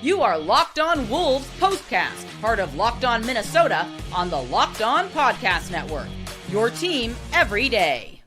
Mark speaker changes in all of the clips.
Speaker 1: You are Locked On Wolves POSTCAST, part of Locked On Minnesota on the Locked On Podcast Network. Your team every day.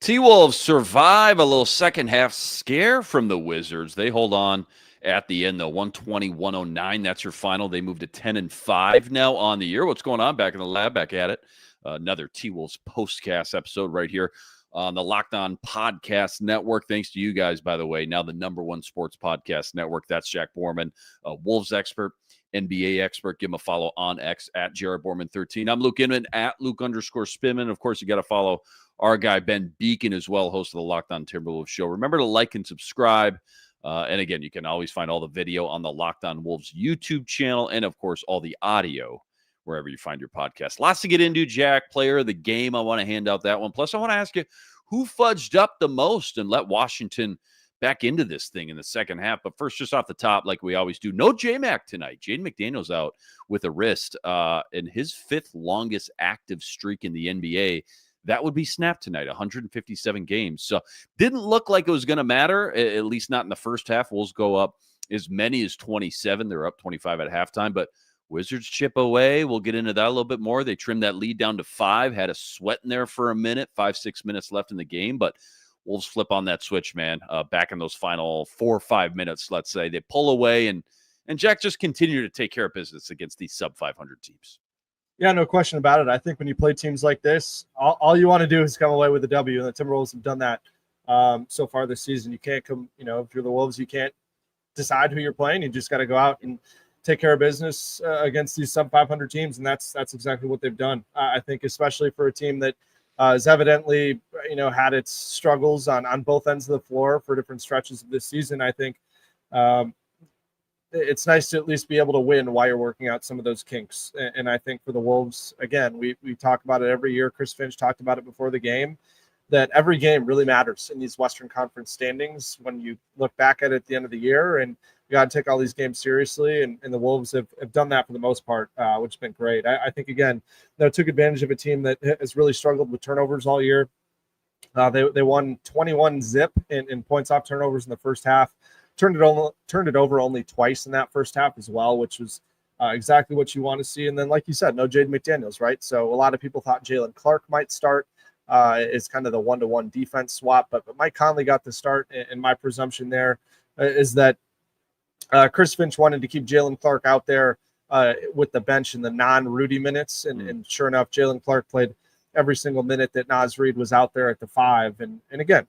Speaker 2: T-Wolves survive a little second half scare from the Wizards. They hold on at the end, though, 120-109. That's your final. They moved to 10-5 now on the year. What's going on back in the lab? Back at it. Another T-Wolves POSTCAST episode right here on the Locked On Podcast Network. Thanks to you guys, by the way, now the #1 sports podcast network. That's Jack Borman, a Wolves expert, NBA expert. Give him a follow on X at Jared Borman13. I'm Luke Inman at Luke_Spinman. Of course, you got to follow our guy, Ben Beacon, as well, host of the Locked On Timberwolves show. Remember to like and subscribe. And again, you can always find all the video on the Locked On Wolves YouTube channel and, of course, all the audio wherever you find your podcast. Lots to get into, Jack. Player of the game, I want to hand out that one. Plus, I want to ask you, who fudged up the most and let Washington back into this thing in the second half? But first, just off the top, like we always do, no J-Mac tonight. Jaden McDaniels out with a wrist in his 5th longest active streak in the NBA. That would be snapped tonight, 157 games. So didn't look like it was going to matter, at least not in the first half. Wolves go up as many as 27. They're up 25 at halftime, but Wizards chip away. We'll get into that a little bit more. They trimmed that lead down to 5, had a sweat in there for a minute, 5-6 minutes left in the game, but Wolves flip on that switch, man, back in those final 4 or 5 minutes, let's say. They pull away, and Jack just continued to take care of business against these sub-500 teams.
Speaker 3: Yeah, no question about it. I think when you play teams like this, all you want to do is come away with a W, and the Timberwolves have done that so far this season. You can't come, if you're the Wolves, you can't decide who you're playing. You just got to go out and take care of business against these sub-500 teams, and that's exactly what they've done. I think especially for a team that has evidently, had its struggles on both ends of the floor for different stretches of this season. I think it's nice to at least be able to win while you're working out some of those kinks. And I think for the Wolves, again, we talk about it every year. Chris Finch talked about it before the game, that every game really matters in these Western Conference standings when you look back at it at the end of the year, and you got to take all these games seriously. And the Wolves have done that for the most part, which has been great. I think, again, they took advantage of a team that has really struggled with turnovers all year. They won 21 zip in points off turnovers in the first half. Turned it over only twice in that first half as well, which was exactly what you want to see. And then, like you said, no Jaden McDaniels, right? So a lot of people thought Jalen Clark might start as kind of the one-to-one defense swap, but Mike Conley got the start. And my presumption there is that Chris Finch wanted to keep Jalen Clark out there with the bench in the non-Rudy minutes. And sure enough, Jalen Clark played every single minute that Naz Reid was out there at the 5. And again,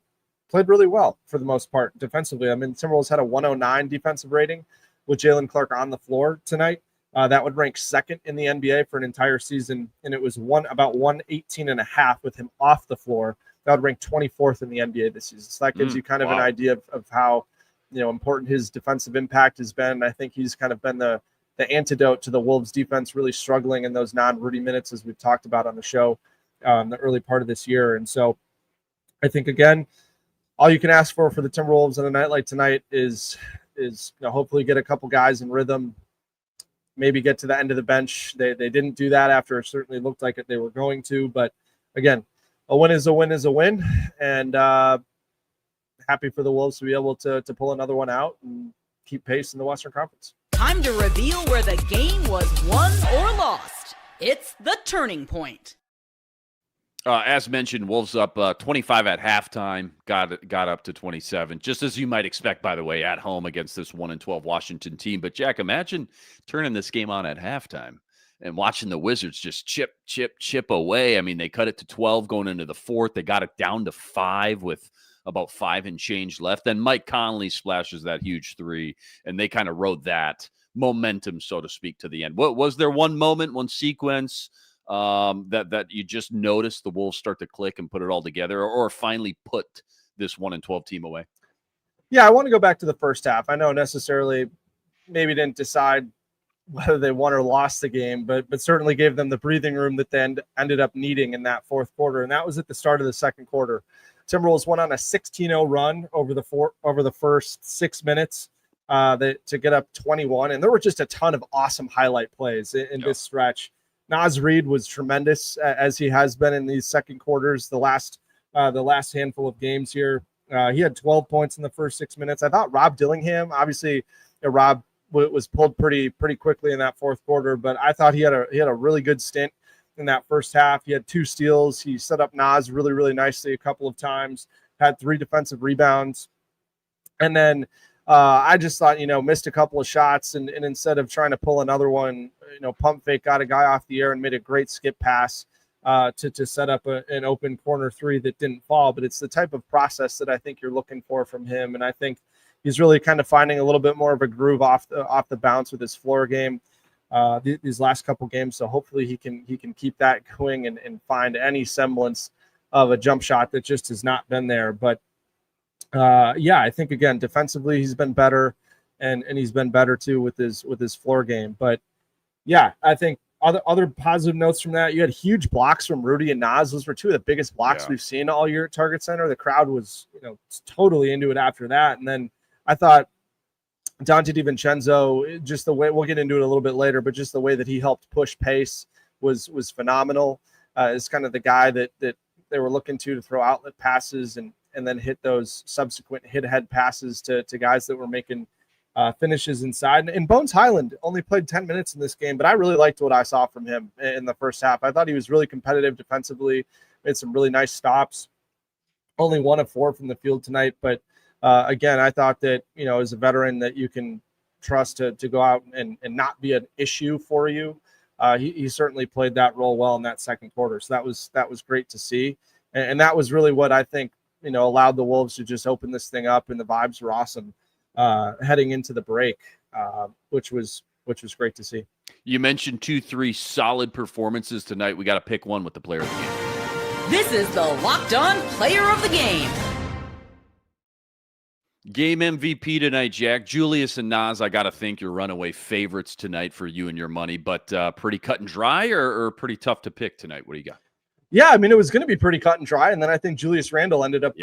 Speaker 3: played really well for the most part defensively. I mean, Timberwolves had a 109 defensive rating with Jalen Clark on the floor tonight. That would rank 2nd in the NBA for an entire season, and it was about 118.5 with him off the floor. That would rank 24th in the NBA this season. So that gives you kind of an idea of how important his defensive impact has been. I think he's kind of been the antidote to the Wolves defense really struggling in those non-Rudy minutes, as we've talked about on the show the early part of this year. And so I think, again, all you can ask for the Timberwolves on a night like tonight is hopefully get a couple guys in rhythm, maybe get to the end of the bench. They didn't do that after it certainly looked like they were going to. But, again, a win is a win is a win. And happy for the Wolves to be able to pull another one out and keep pace in the Western Conference.
Speaker 1: Time to reveal where the game was won or lost. It's the turning point.
Speaker 2: As mentioned, Wolves up 25 at halftime, got up to 27, just as you might expect, by the way, at home against this 1-12 Washington team. But, Jack, imagine turning this game on at halftime and watching the Wizards just chip away. I mean, they cut it to 12 going into the 4th. They got it down to 5 with about 5 and change left. Then Mike Conley splashes that huge 3, and they kind of rode that momentum, so to speak, to the end. What was there one moment, one sequence that you just noticed the Wolves start to click and put it all together, or finally put this 1-12 team away?
Speaker 3: Yeah, I want to go back to the first half. I know necessarily maybe didn't decide whether they won or lost the game, but certainly gave them the breathing room that they ended up needing in that 4th quarter, and that was at the start of the 2nd quarter. Timberwolves went on a 16-0 run over the first 6 minutes to get up 21, and there were just a ton of awesome highlight plays in this stretch. Naz Reid was tremendous, as he has been in these second quarters, the last handful of games here. He had 12 points in the first 6 minutes. I thought Rob Dillingham, obviously, Rob was pulled pretty quickly in that fourth quarter, but I thought he had a really good stint in that first half. He had 2 steals. He set up Nas really nicely a couple of times, had 3 defensive rebounds. And then I just thought, missed a couple of shots, and instead of trying to pull another one, pump fake, got a guy off the air and made a great skip pass to set up an open corner 3 that didn't fall. But it's the type of process that I think you're looking for from him, and I think he's really kind of finding a little bit more of a groove off the bounce with his floor game these last couple games. So hopefully he can keep that going and find any semblance of a jump shot that just has not been there. But I think, again, defensively he's been better, and he's been better too with his floor game. But yeah, I think other positive notes from that, you had huge blocks from Rudy and Nas. Those were 2 of the biggest blocks we've seen all year at Target Center. The crowd was totally into it after that. And then I thought Dante DiVincenzo, just the way, we'll get into it a little bit later, but just the way that he helped push pace was phenomenal. Is kind of the guy that they were looking to throw outlet passes and then hit those subsequent hit-ahead passes to guys that were making finishes inside. And Bones Highland only played 10 minutes in this game, but I really liked what I saw from him in the first half. I thought he was really competitive defensively, made some really nice stops. Only 1 of 4 from the field tonight, but again, I thought that, as a veteran that you can trust to go out and not be an issue for you. He certainly played that role well in that second quarter. So that was great to see. And that was really what I think, allowed the Wolves to just open this thing up, and the vibes were awesome heading into the break, which was great to see.
Speaker 2: You mentioned 2-3 solid performances tonight. We got to pick one with the player of the game.
Speaker 1: This is the Locked On Player of the Game.
Speaker 2: Game MVP tonight, Jack. Julius and Nas, I got to think your runaway favorites tonight for you and your money, but pretty cut and dry or pretty tough to pick tonight? What do you got?
Speaker 3: Yeah, I mean, it was going to be pretty cut and dry, and then I think Julius Randle ended up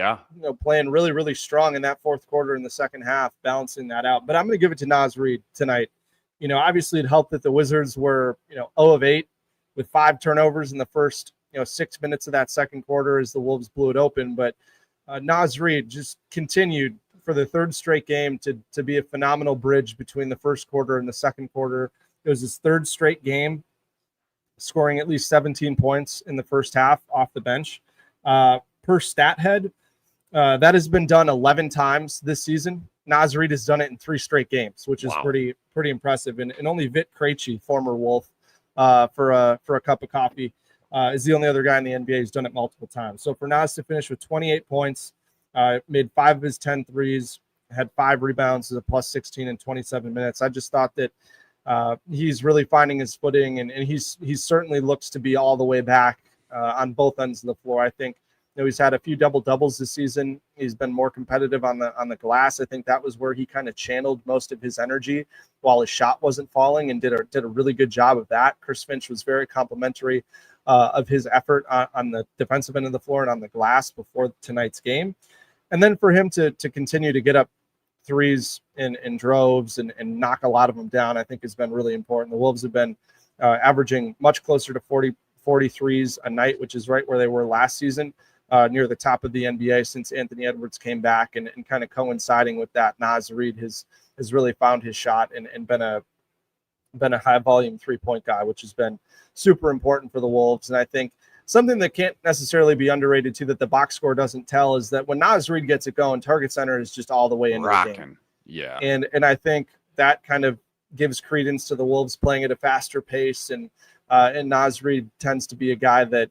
Speaker 3: playing really strong in that fourth quarter in the second half, balancing that out. But I'm going to give it to Nas Reed tonight. Obviously it helped that the Wizards were 0 of 8 with 5 turnovers in the first 6 minutes of that second quarter as the Wolves blew it open. But Nas Reed just continued for the 3rd straight game to be a phenomenal bridge between the first quarter and the second quarter. It was his 3rd straight game scoring at least 17 points in the first half off the bench. Per stat head, that has been done 11 times this season. Nas Reed has done it in 3 straight games, which is pretty impressive. And only Vit Krejci, former Wolf, for a cup of coffee, is the only other guy in the NBA who's done it multiple times. So for Nas to finish with 28 points, made 5 of his 10 threes, had 5 rebounds, as a plus 16 in 27 minutes. I just thought that he's really finding his footing, and he certainly looks to be all the way back on both ends of the floor. I think he's had a few double doubles this season. He's been more competitive on the glass. I think that was where he kind of channeled most of his energy while his shot wasn't falling, and did a really good job of that. Chris Finch was very complimentary of his effort on the defensive end of the floor and on the glass before tonight's game. And then for him to continue to get up threes in droves and knock a lot of them down, I think has been really important. The Wolves have been averaging much closer to 40 threes a night, which is right where they were last season, near the top of the NBA since Anthony Edwards came back, and kind of coinciding with that, Nas Reed has really found his shot and been a high volume 3-point guy, which has been super important for the Wolves. And I think something that can't necessarily be underrated too, that the box score doesn't tell, is that when Nas Reed gets it going, Target Center is just all the way into the game.
Speaker 2: Yeah.
Speaker 3: And I think that kind of gives credence to the Wolves playing at a faster pace. And Nas Reed tends to be a guy that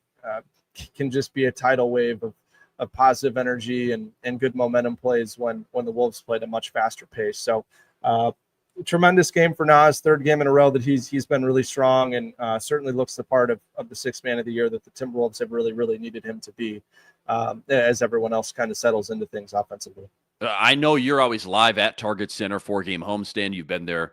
Speaker 3: can just be a tidal wave of positive energy and good momentum plays when the Wolves play at a much faster pace. So tremendous game for Nas, 3rd game in a row that he's been really strong, and certainly looks the part of the 6th man of the year that the Timberwolves have really needed him to be, as everyone else kind of settles into things offensively.
Speaker 2: I know you're always live at Target Center, 4-game homestand. You've been there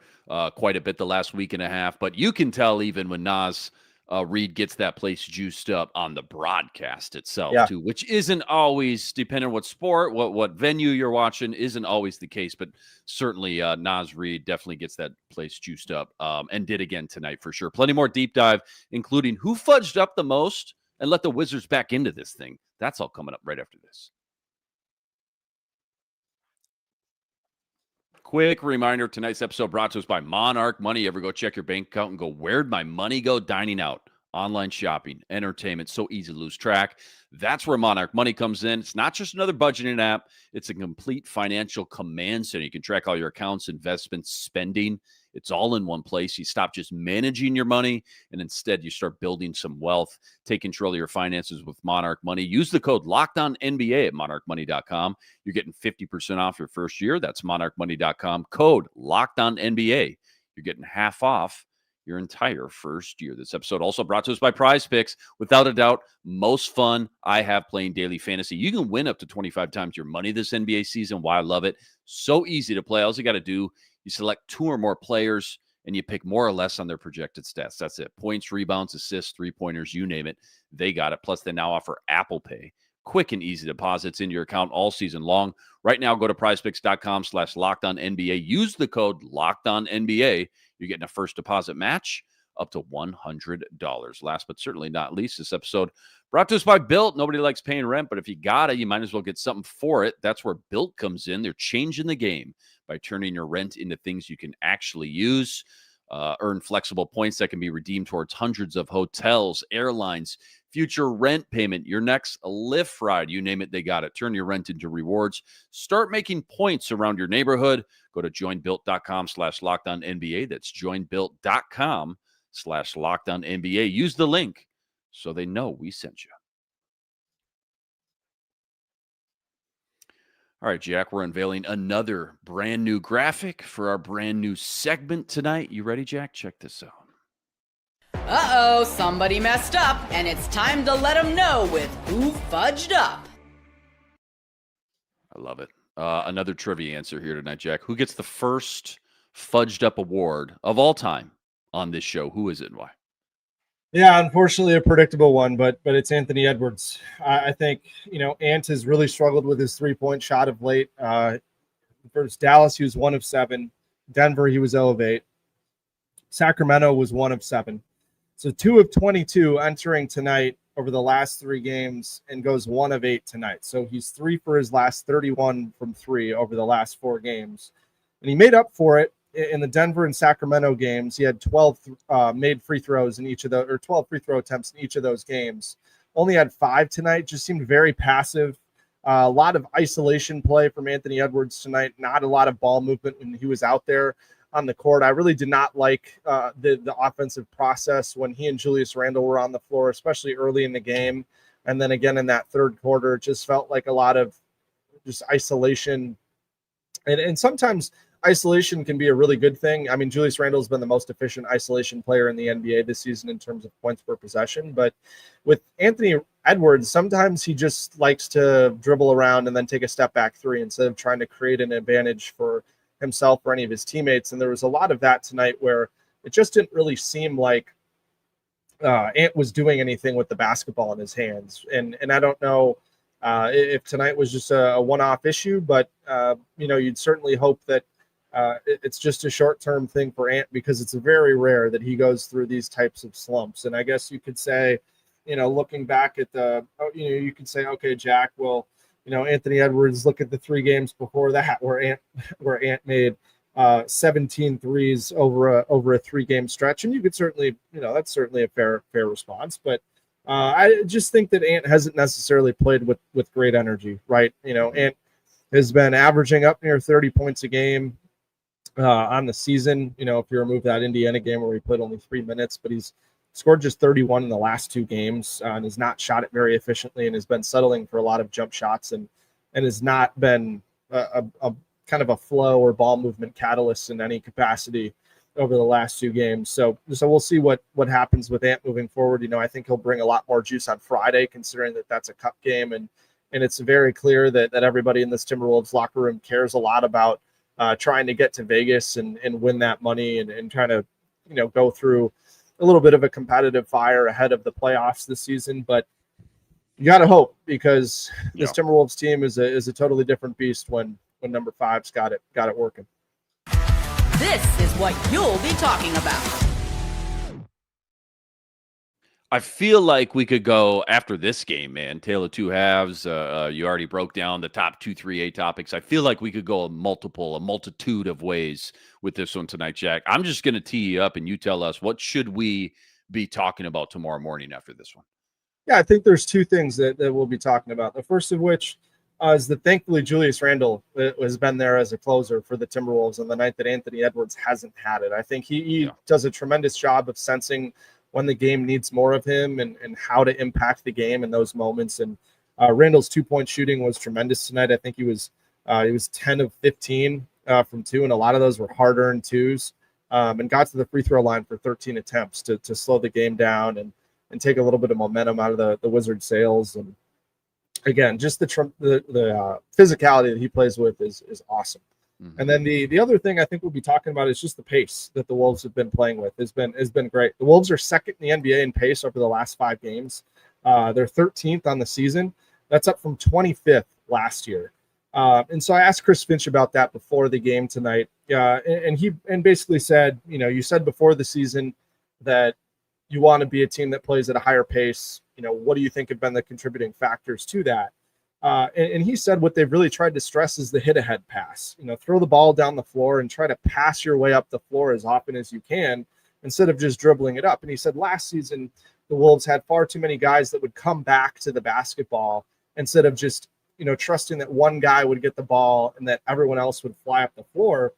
Speaker 2: quite a bit the last week and a half, but you can tell even when Nas Reed gets that place juiced up on the broadcast itself too, which isn't always, depending on what sport, what venue you're watching, isn't always the case, but certainly Nas Reed definitely gets that place juiced up, and did again tonight for sure. Plenty more deep dive, including who fudged up the most and let the Wizards back into this thing. That's all coming up right after this. Quick reminder, tonight's episode brought to us by Monarch Money. Ever go check your bank account and go, where'd my money go? Dining out, online shopping, entertainment, so easy to lose track. That's where Monarch Money comes in. It's not just another budgeting app. It's a complete financial command center. You can track all your accounts, investments, spending. It's all in one place. You stop just managing your money, and instead you start building some wealth. Take control of your finances with Monarch Money. Use the code LOCKEDONNBA at monarchmoney.com. You're getting 50% off your first year. That's monarchmoney.com. Code LOCKEDONNBA. You're getting half off your entire first year. This episode also brought to us by Prize Picks. Without a doubt, most fun I have playing daily fantasy. You can win up to 25 times your money this NBA season. Why I love it. So easy to play. All you got to do, you select 2 or more players, and you pick more or less on their projected stats. That's it. Points, rebounds, assists, three-pointers, you name it. They got it. Plus, they now offer Apple Pay. Quick and easy deposits in your account all season long. Right now, go to prizepicks.com/LockedOnNBA. Use the code LockedOnNBA. You're getting a first deposit match up to $100. Last but certainly not least, this episode brought to us by Built. Nobody likes paying rent, but if you got it, you might as well get something for it. That's where Built comes in. They're changing the game by turning your rent into things you can actually use. Earn flexible points that can be redeemed towards hundreds of hotels, airlines, future rent payment, your next Lyft ride, you name it, they got it. Turn your rent into rewards. Start making points around your neighborhood. Go to joinbuilt.com/LockedOnNBA. That's joinbuilt.com/LockedOnNBA. Use the link so they know we sent you. All right, Jack, we're unveiling another brand new graphic for our brand new segment tonight. You ready, Jack? Check this out.
Speaker 1: Uh-oh, somebody messed up, and it's time to let them know with Who Fudged Up.
Speaker 2: I love it. Another trivia answer here tonight, Jack. Who gets the first fudged up award of all time on this show? Who is it and why?
Speaker 3: Yeah, unfortunately a predictable one, but it's Anthony Edwards. I think, Ant has really struggled with his three-point shot of late. Versus Dallas, he was 1 of 7. Denver, he was 0 of 8. Sacramento was 1 of 7. So 2 of 22 entering tonight over the last 3 games and goes 1 of 8 tonight. So he's 3 for his last 31 from 3 over the last 4 games. And he made up for it in the Denver and Sacramento games. He had 12 made free throws in each of those, or 12 free throw attempts in each of those games. Only had 5 tonight, just seemed very passive. A lot of isolation play from Anthony Edwards tonight, not a lot of ball movement when he was out there on the court. I really did not like the offensive process when he and Julius Randle were on the floor, especially early in the game. And then again in that third quarter, it just felt like a lot of just isolation. And sometimes isolation can be a really good thing. I mean, Julius Randle's been the most efficient isolation player in the NBA this season in terms of points per possession. But with Anthony Edwards, sometimes he just likes to dribble around and then take a step back 3 instead of trying to create an advantage for himself or any of his teammates. And there was a lot of that tonight where it just didn't really seem like Ant was doing anything with the basketball in his hands. And I don't know if tonight was just a one-off issue, but you'd certainly hope that it's just a short-term thing for Ant, because it's very rare that he goes through these types of slumps. And I guess you could say, looking back at you could say, okay, Jack, well, Anthony Edwards, look at the 3 games before that where Ant made 17 threes over a 3-game stretch. And you could certainly, that's certainly a fair response. But I just think that Ant hasn't necessarily played with great energy, right? Ant has been averaging up near 30 points a game on the season, if you remove that Indiana game where he played only 3 minutes, but he's scored just 31 in the last 2 games and has not shot it very efficiently and has been settling for a lot of jump shots and has not been a kind of a flow or ball movement catalyst in any capacity over the last 2 games. So we'll see what happens with Ant moving forward. I think he'll bring a lot more juice on Friday, considering that that's a cup game. And it's very clear that everybody in this Timberwolves locker room cares a lot about trying to get to Vegas and win that money and trying to, go through a little bit of a competitive fire ahead of the playoffs this season. But you got to hope, because this Timberwolves team is a totally different beast when number 5's got it working.
Speaker 1: This is what you'll be talking about.
Speaker 2: I feel like we could go after this game, man. Tale of two halves. You already broke down the top 2, 3, 8 topics. I feel like we could go a multitude of ways with this one tonight, Jack. I'm just going to tee you up and you tell us, what should we be talking about tomorrow morning after this one?
Speaker 3: Yeah, I think there's two things that we'll be talking about. The first of which is that thankfully Julius Randle has been there as a closer for the Timberwolves on the night that Anthony Edwards hasn't had it. I think he does a tremendous job of sensing when the game needs more of him and how to impact the game in those moments. And Randle's 2-point shooting was tremendous tonight. I think he was 10 of 15 from two, and a lot of those were hard-earned twos, and got to the free throw line for 13 attempts to slow the game down and take a little bit of momentum out of the Wizards' sails. And again, just the physicality that he plays with is awesome. Mm-hmm. And then the other thing I think we'll be talking about is just the pace that the Wolves have been playing with has been great. The Wolves are second in the NBA in pace over the last 5 games. They're 13th on the season. That's up from 25th last year. And so I asked Chris Finch about that before the game tonight. And he basically said, you said before the season that you want to be a team that plays at a higher pace. What do you think have been the contributing factors to that? And he said what they've really tried to stress is the hit-ahead pass. Throw the ball down the floor and try to pass your way up the floor as often as you can instead of just dribbling it up. And he said last season the Wolves had far too many guys that would come back to the basketball instead of just trusting that one guy would get the ball and that everyone else would fly up the floor.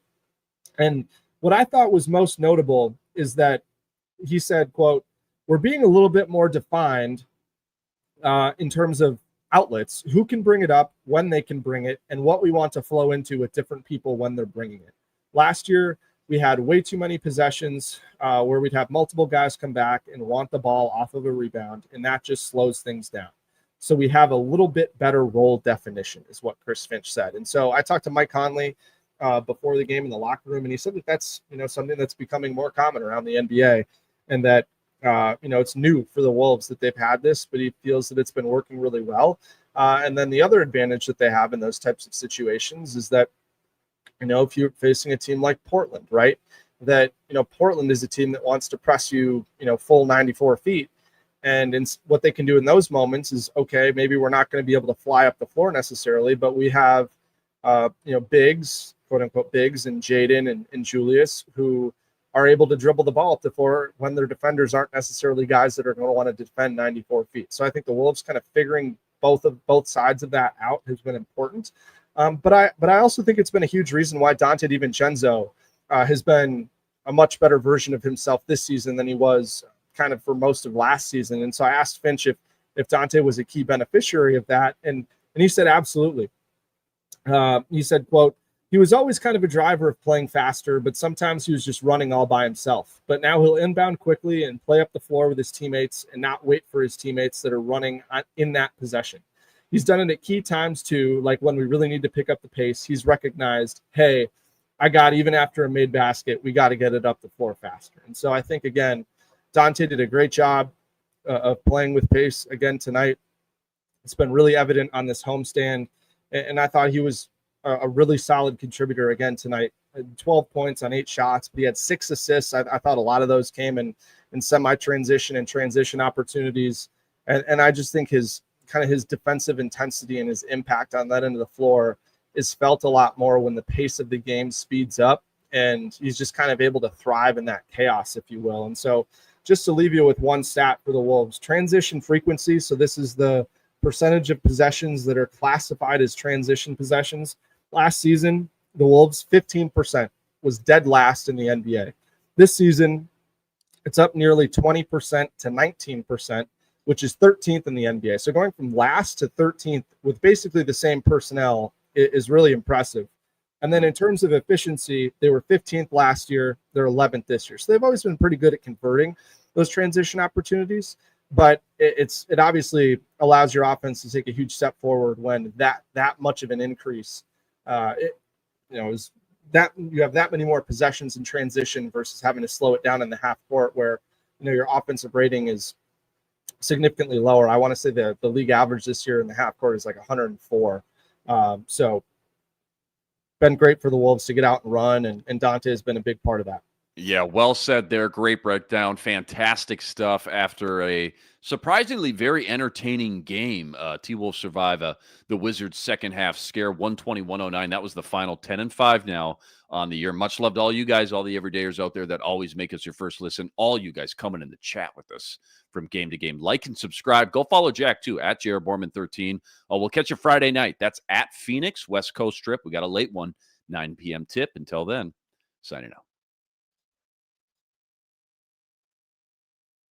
Speaker 3: And what I thought was most notable is that he said, quote, "We're being a little bit more defined in terms of outlets, who can bring it up, when they can bring it, and what we want to flow into with different people when they're bringing it. Last year, we had way too many possessions where we'd have multiple guys come back and want the ball off of a rebound, and that just slows things down. So we have a little bit better role definition," is what Chris Finch said. And so I talked to Mike Conley before the game in the locker room, and he said that that's something that's becoming more common around the NBA, and that it's new for the Wolves that they've had this, but he feels that it's been working really well. And then the other advantage that they have in those types of situations is that, if you're facing a team like Portland, right, that, Portland is a team that wants to press you, full 94 feet. And what they can do in those moments is, okay, maybe we're not going to be able to fly up the floor necessarily, but we have, bigs, quote unquote bigs, and Jaden and Julius, who are able to dribble the ball up the floor when their defenders aren't necessarily guys that are going to want to defend 94 feet. So I think the Wolves kind of figuring both sides of that out has been important. But I also think it's been a huge reason why Dante DiVincenzo has been a much better version of himself this season than he was kind of for most of last season. And so I asked Finch if Dante was a key beneficiary of that. And he said, absolutely. He said, quote, "He was always kind of a driver of playing faster, but sometimes he was just running all by himself. But now he'll inbound quickly and play up the floor with his teammates and not wait for his teammates that are running in that possession. He's done it at key times too, like when we really need to pick up the pace. He's recognized, hey, even after a made basket, we got to get it up the floor faster." And so I think, again, Dante did a great job of playing with pace again tonight. It's been really evident on this homestand, and I thought he was a really solid contributor again tonight. 12 points on 8 shots, but he had 6 assists. I thought a lot of those came in semi-transition and transition opportunities. And I just think his defensive intensity and his impact on that end of the floor is felt a lot more when the pace of the game speeds up, and he's just kind of able to thrive in that chaos, if you will. And so just to leave you with one stat for the Wolves, transition frequency. So this is the percentage of possessions that are classified as transition possessions. Last season, the Wolves, 15%, was dead last in the NBA. This season, it's up nearly 20% to 19%, which is 13th in the NBA. So going from last to 13th with basically the same personnel is really impressive. And then in terms of efficiency, they were 15th last year. They're 11th this year. So they've always been pretty good at converting those transition opportunities. But it obviously allows your offense to take a huge step forward when that much of an increase is that you have that many more possessions in transition versus having to slow it down in the half court where your offensive rating is significantly lower. I want to say the league average this year in the half court is like 104. So been great for the Wolves to get out and run, and Dante has been a big part of that.
Speaker 2: Yeah, well said there. Great breakdown. Fantastic stuff after a surprisingly very entertaining game. T-Wolves survive the Wizards' second half scare, 120-109. That was the final 10-5 now on the year. Much love to all you guys, all the everydayers out there that always make us your first listen. All you guys coming in the chat with us from game to game. Like and subscribe. Go follow Jack, too, at JRBorman13. We'll catch you Friday night. That's at Phoenix, West Coast trip. We got a late one, 9 p.m. tip. Until then, signing out.